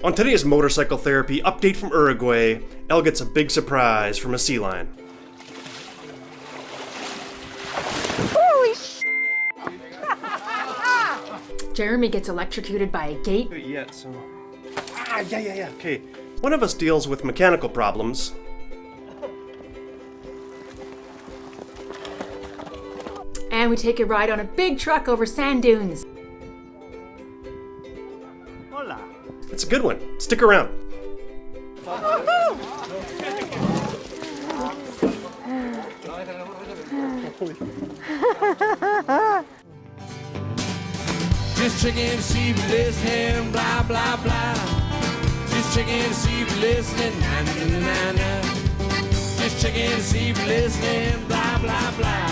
On today's motorcycle therapy update from Uruguay, Elle gets a big surprise from a sea lion. Holy sh! Jeremy gets electrocuted by a gate. Yeah. Okay. One of us deals with mechanical problems. And we take a ride on a big truck over sand dunes. Hola. It's a good one. Stick around. Just checking to see if you're listening, blah, blah, blah. Just checking to see if you're listening, na, na, na, na. Just checking to see if you're listening, blah, blah, blah.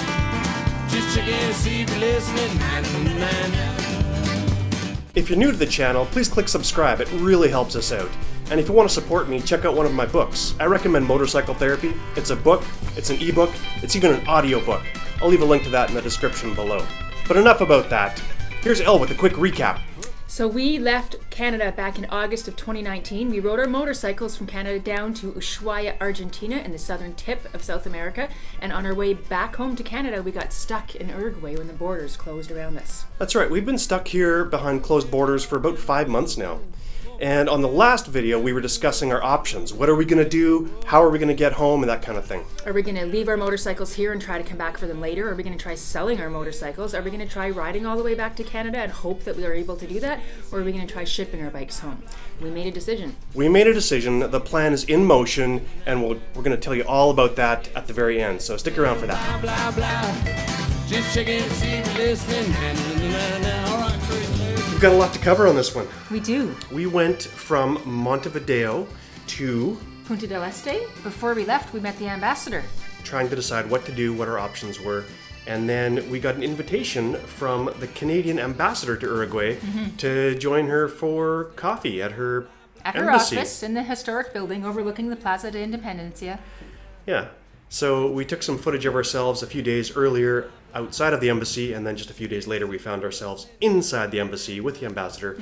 Just checking to see if you're listening, na, na, na, na. If you're new to the channel, please click subscribe. It really helps us out. And if you want to support me, check out one of my books. I recommend Motorcycle Therapy. It's a book, it's an ebook, it's even an audiobook. I'll leave a link to that in the description below. But enough about that. Here's Elle with a quick recap. So we left Canada back in August of 2019. We rode our motorcycles from Canada down to Ushuaia, Argentina in the southern tip of South America. And on our way back home to Canada, we got stuck in Uruguay when the borders closed around us. That's right, we've been stuck here behind closed borders for about 5 months now. And on the last video, we were discussing our options. What are we going to do? How are we going to get home? And that kind of thing. Are we going to leave our motorcycles here and try to come back for them later? Are we going to try selling our motorcycles? Are we going to try riding all the way back to Canada and hope that we are able to do that? Or are we going to try shipping our bikes home? We made a decision. The plan is in motion, and we're going to tell you all about that at the very end. So stick around for that. Blah, blah, blah. Just checking to see if you're listening, na, na, na, na. All right, Kris. We've got a lot to cover on this one. We do. We went from Montevideo to Punta del Este. Before we left, we met the ambassador. trying to decide what to do, what our options were. And then we got an invitation from the Canadian ambassador to Uruguay to join her for coffee at her embassy. Office in the historic building overlooking the Plaza de Independencia. Yeah. So we took some footage of ourselves a few days earlier outside of the embassy, and then just a few days later we found ourselves inside the embassy with the ambassador.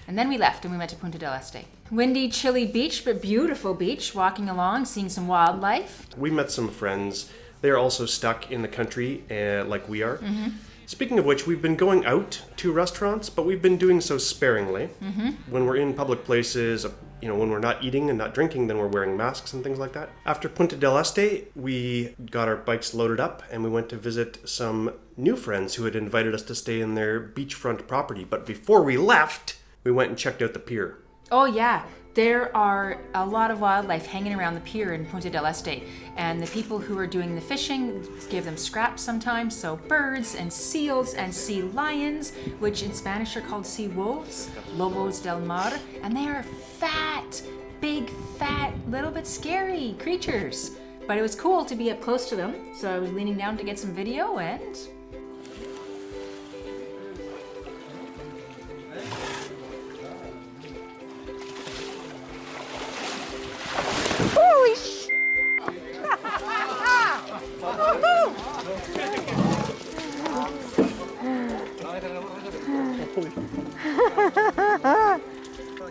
And then we left and we went to Punta del Este. Windy, chilly beach, but beautiful beach. Walking along, seeing some wildlife. We met some friends. They're also stuck in the country like we are. Speaking of which, we've been going out to restaurants, but we've been doing so sparingly. When we're in public places, when we're not eating and not drinking, then we're wearing masks and things like that. After Punta del Este, we got our bikes loaded up and we went to visit some new friends who had invited us to stay in their beachfront property. But before we left, we went and checked out the pier. Oh yeah, there are a lot of wildlife hanging around the pier in Punta del Este. And the people who are doing the fishing give them scraps sometimes. So birds and seals and sea lions, which in Spanish are called sea wolves, lobos del mar. And they are fat, big, fat, little bit scary creatures. But it was cool to be up close to them. So I was leaning down to get some video and... Holy sh!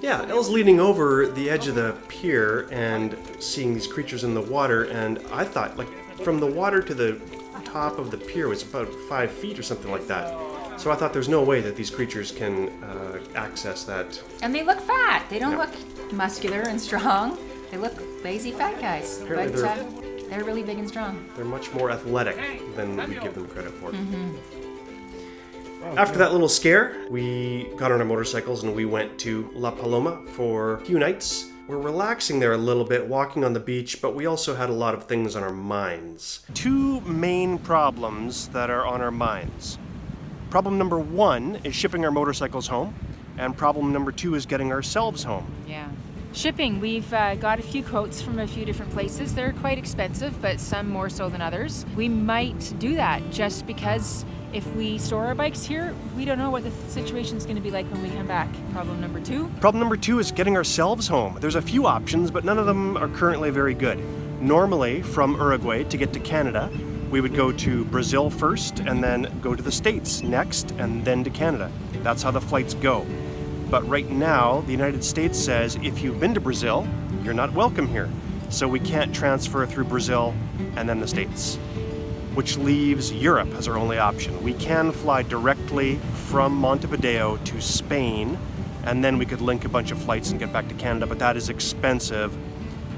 Yeah, Elle's leaning over the edge of the pier and seeing these creatures in the water, and I thought, from the water to the top of the pier was about 5 feet or something like that. So I thought there's no way that these creatures can access that. And they look fat. They don't look muscular and strong. They look lazy fat guys. Apparently But they're really big and strong. They're much more athletic than we give them credit for. After that little scare, we got on our motorcycles and we went to La Paloma for a few nights. We're relaxing there a little bit, walking on the beach, but we also had a lot of things on our minds. 2 main problems that are on our minds. Problem number 1 is shipping our motorcycles home, and problem number 2 is getting ourselves home. Yeah. Shipping, we've got a few quotes from a few different places. They're quite expensive, but some more so than others. We might do that just because if we store our bikes here, we don't know what the situation's going to be like when we come back. Problem number 2. Problem number 2 is getting ourselves home. There's a few options, but none of them are currently very good. Normally, from Uruguay to get to Canada, we would go to Brazil first and then go to the States next and then to Canada. That's how the flights go. but right now the United States says if you've been to Brazil, you're not welcome here. So we can't transfer through Brazil and then the States, which leaves Europe as our only option. We can fly directly from Montevideo to Spain, and then we could link a bunch of flights and get back to Canada, but that is expensive.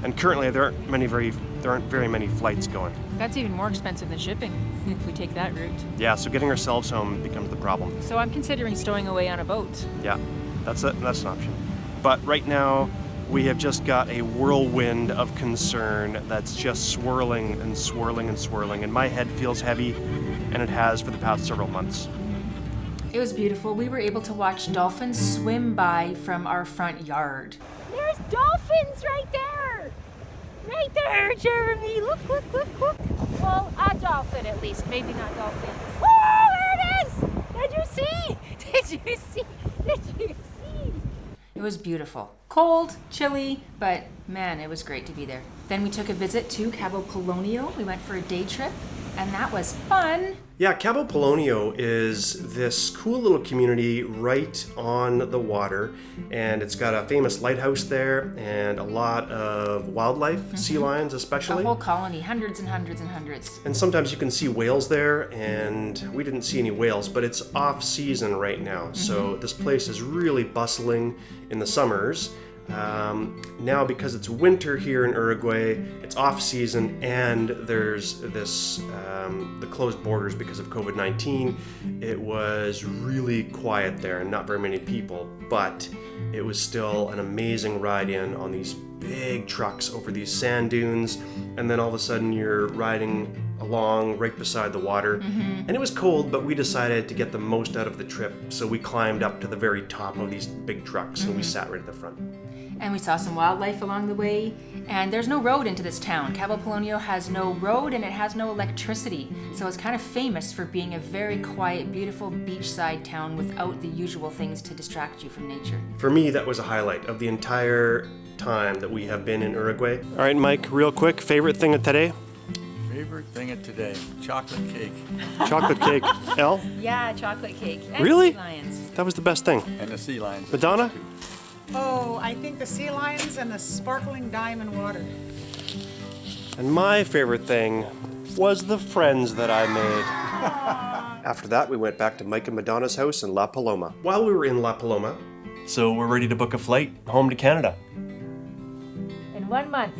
And currently there aren't very many flights going. That's even more expensive than shipping if we take that route. Yeah, so getting ourselves home becomes the problem. So I'm considering stowing away on a boat. Yeah, that's an option. But right now, we have just got a whirlwind of concern that's just swirling and swirling and swirling, and my head feels heavy, and it has for the past several months. It was beautiful. We were able to watch dolphins swim by from our front yard. There's dolphins right there! Right there, Jeremy! Look, look, look, look! Well, a dolphin at least, maybe not dolphins. Oh, there it is! Did you see? Did you see? Did you see? It was beautiful. Cold, chilly, but man, it was great to be there. Then we took a visit to Cabo Polonio. We went for a day trip, and that was fun. Yeah, Cabo Polonio is this cool little community right on the water, and it's got a famous lighthouse there and a lot of wildlife, sea lions especially. A whole colony, hundreds and hundreds and hundreds. And sometimes you can see whales there, and we didn't see any whales, but it's off season right now. So this place is really bustling in the summers. Now because it's winter here in Uruguay, it's off season, and there's this the closed borders because of COVID-19. It was really quiet there and not very many people, but it was still an amazing ride in on these big trucks over these sand dunes, and then all of a sudden you're riding along right beside the water. And it was cold, but we decided to get the most out of the trip, so we climbed up to the very top of these big trucks and we sat right at the front. And we saw some wildlife along the way. And there's no road into this town. Cabo Polonio has no road and it has no electricity. So it's kind of famous for being a very quiet, beautiful beachside town without the usual things to distract you from nature. For me, that was a highlight of the entire time that we have been in Uruguay. All right, Mike, real quick, favorite thing of today? Favorite thing of today, chocolate cake. Chocolate cake. Elle? Yeah, chocolate cake. And Really? sea lions. That was the best thing. And the sea lions. Madonna? Oh, I think the sea lions and the sparkling diamond water. And my favorite thing was the friends that I made. After that, we went back to Mike and Madonna's house in La Paloma. While we were in La Paloma, so we're ready to book a flight home to Canada. In 1 month.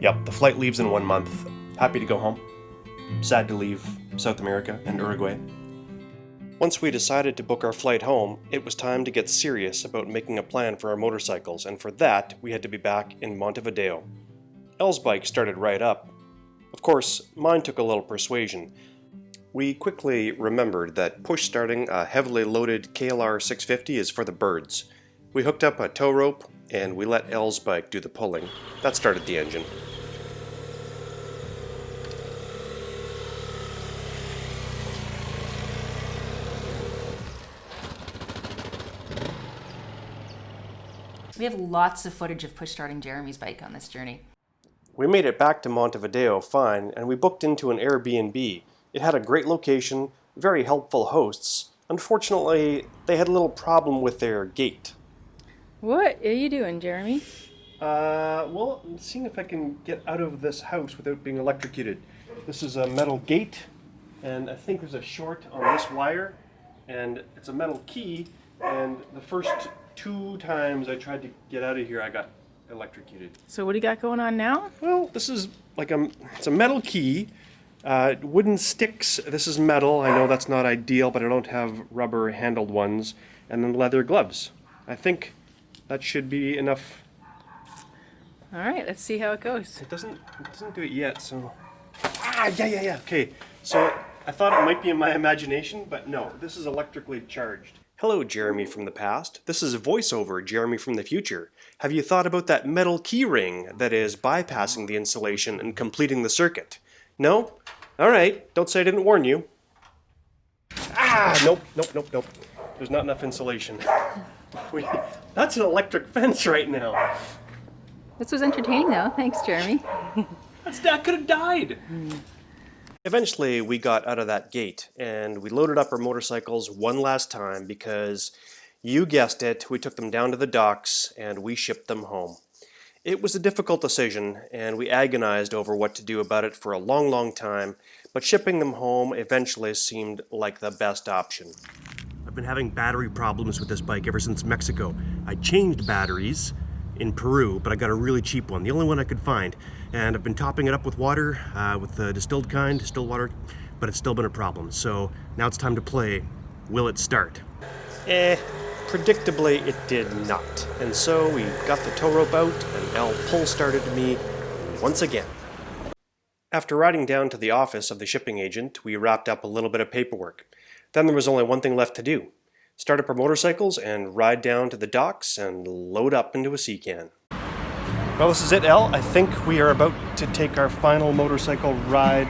Yep, the flight leaves in 1 month. Happy to go home. Sad to leave South America and Uruguay. Once we decided to book our flight home, it was time to get serious about making a plan for our motorcycles, and for that, we had to be back in Montevideo. Elle's bike started right up. Of course, mine took a little persuasion. We quickly remembered that push-starting a heavily loaded KLR 650 is for the birds. We hooked up a tow rope, and we let Elle's bike do the pulling. That started the engine. We have lots of footage of push-starting Jeremy's bike on this journey. We made it back to Montevideo fine, and we booked into an Airbnb. It had a great location, very helpful hosts. Unfortunately, they had a little problem with their gate. What are you doing, Jeremy? Well, I'm seeing if I can get out of this house without being electrocuted. This is a metal gate, and I think there's a short on this wire, and it's a metal key, and the first 2 times I tried to get out of here, I got electrocuted. So what do you got going on now? Well, this is like it's a metal key, wooden sticks. This is metal. I know that's not ideal, but I don't have rubber handled ones, and then leather gloves. I think that should be enough. All right, let's see how it goes. It doesn't do it yet, so. Yeah. Okay, so I thought it might be in my imagination, but no, this is electrically charged. Hello, Jeremy from the past. This is voiceover Jeremy from the future. Have you thought about that metal key ring that is bypassing the insulation and completing the circuit? No? All right, don't say I didn't warn you. Nope. There's not enough insulation. That's an electric fence right now. This was entertaining though. Thanks, Jeremy. That could have died. Eventually, we got out of that gate, and we loaded up our motorcycles one last time because You guessed it, we took them down to the docks and we shipped them home. It was a difficult decision, and we agonized over what to do about it for a long, long time, but shipping them home eventually seemed like the best option. I've been having battery problems with this bike ever since Mexico. I changed batteries in Peru, but I got a really cheap one, the only one I could find, and I've been topping it up with water, with the distilled water, but it's still been a problem. So now it's time to play Will It Start? Predictably, it did not. And so we got the tow rope out, and Elle pull started me once again. After riding down to the office of the shipping agent, we wrapped up a little bit of paperwork. Then there was only one thing left to do. Start up our motorcycles and ride down to the docks and load up into a sea can. Well, this is it, Elle. I think we are about to take our final motorcycle ride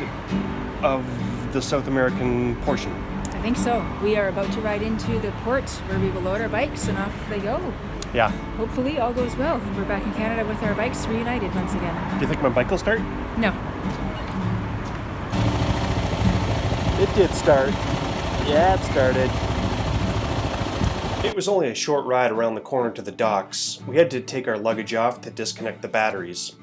of the South American portion. I think so. We are about to ride into the port where we will load our bikes and off they go. Yeah. Hopefully all goes well and we're back in Canada with our bikes reunited once again. Do you think my bike will start? No. It did start. Yeah, it started. It was only a short ride around the corner to the docks. We had to take our luggage off to disconnect the batteries.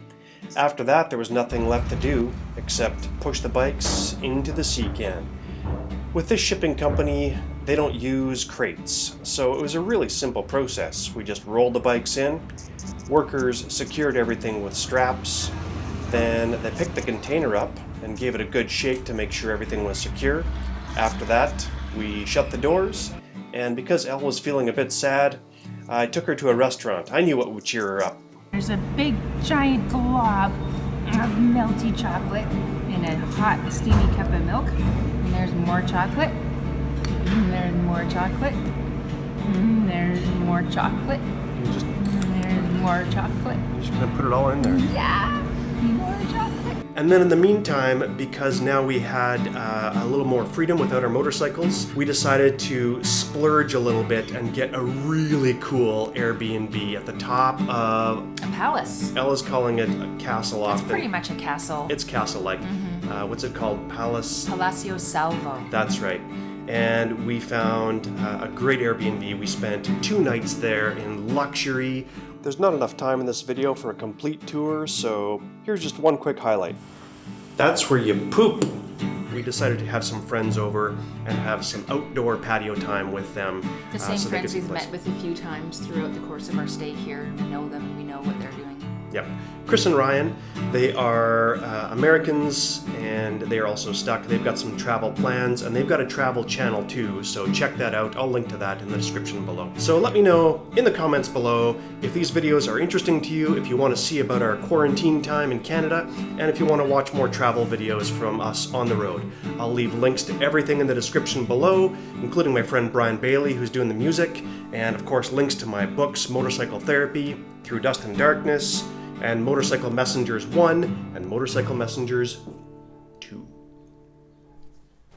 After that, there was nothing left to do except push the bikes into the sea can. With this shipping company, they don't use crates, so it was a really simple process. We just rolled the bikes in, workers secured everything with straps, then they picked the container up and gave it a good shake to make sure everything was secure. After that, we shut the doors, and because Elle was feeling a bit sad, I took her to a restaurant. I knew what would cheer her up. There's a big giant glob of melty chocolate in a hot steamy cup of milk. And there's more chocolate. And there's more chocolate. And there's more chocolate. And there's more chocolate. You're just gonna put it all in there. Yeah, more chocolate. And then in the meantime, because now we had a little more freedom without our motorcycles, we decided to splurge a little bit and get a really cool Airbnb at the top of... A palace. Elle is calling it a castle often. It's pretty much a castle. It's castle-like. What's it called? Palacio Salvo. That's right. And we found a great Airbnb. We spent 2 nights there in luxury. There's not enough time in this video for a complete tour, so here's just one quick highlight. That's where you poop. We decided to have some friends over and have some outdoor patio time with them. The same friends we've met with a few times throughout the course of our stay here. We know them and we know what they're doing. Yep. Kris and Ryan, they are Americans, and they are also stuck. They've got some travel plans, and they've got a travel channel too, so check that out. I'll link to that in the description below. So let me know in the comments below if these videos are interesting to you, if you want to see about our quarantine time in Canada, and if you want to watch more travel videos from us on the road. I'll leave links to everything in the description below, including my friend Brian Bailey, who's doing the music, and of course links to my books, Motorcycle Therapy, Through Dust and Darkness, and Motorcycle Messengers 1 and Motorcycle Messengers